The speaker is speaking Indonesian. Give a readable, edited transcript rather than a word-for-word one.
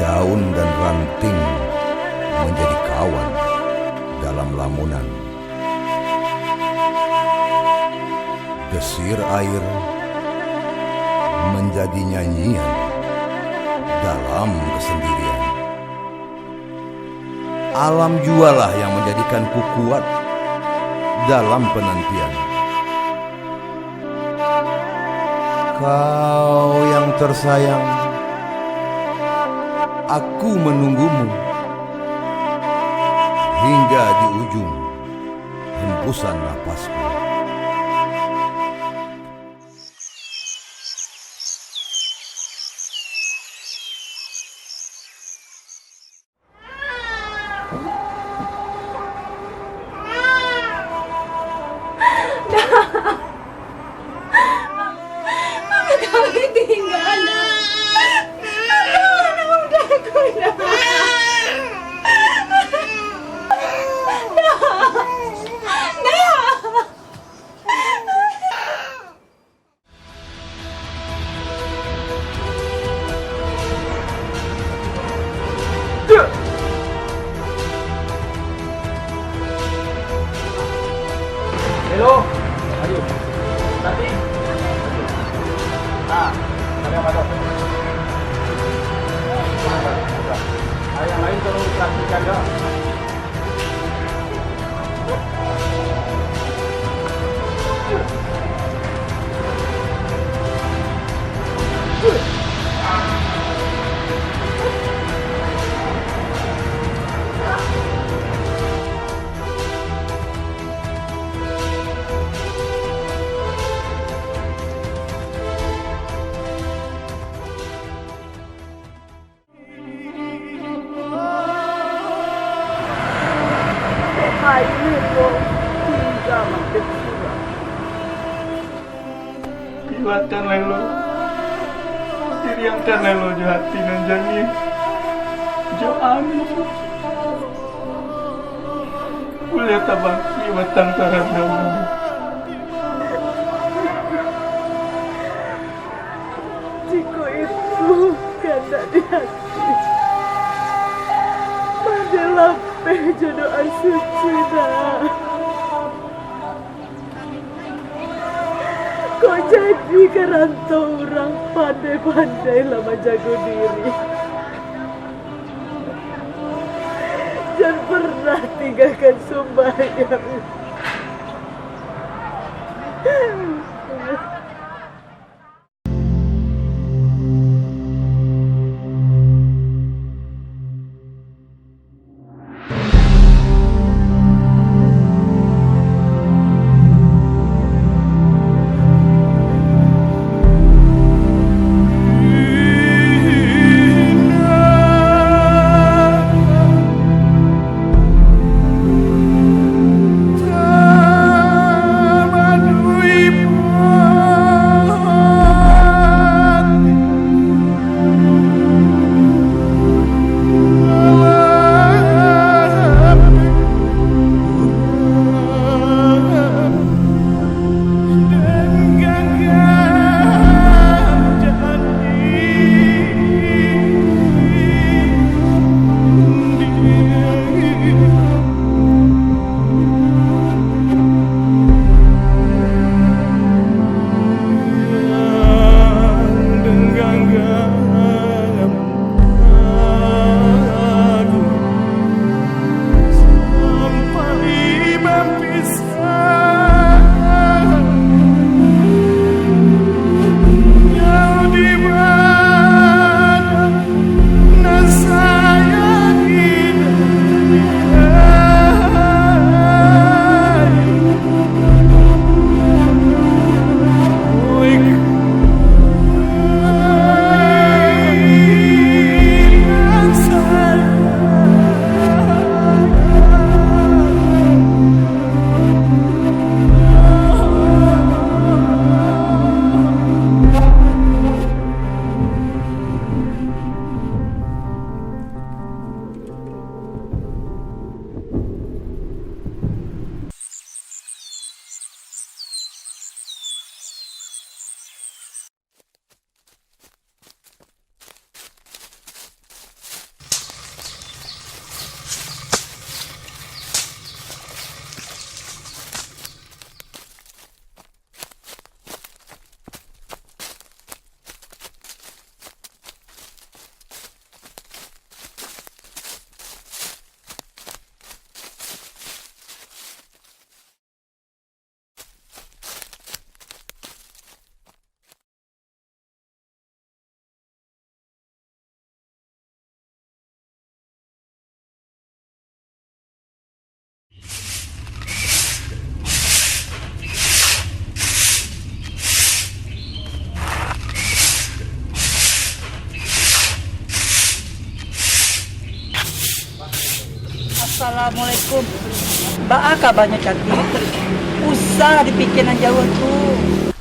daun dan ranting menjadi kawan dalam lamunan. Desir air menjadi nyanyian dalam kesendirian. Alam jualah yang menjadikanku kuat dalam penantian. Kau yang tersayang, aku menunggumu hingga di ujung hembusan napasku. Kami tinggal udah kuda. Hello, ayo, nanti. Ada yang masuk. Yang lain tolong kasih jaga. Kiwatan lelo, diriangkan lelo jo hati nan jangi, jo anu. Kuliah tabang kiwatan karena Jika itu kanda di hati, adalah jodoh suci dah. Kok jadi kerantau orang pandai-pandai lama jago diri. Jangan pernah tinggalkan sembahyang. Assalamualaikum. Baa kabarnya cantik. Usah dipikirin jauh tuh.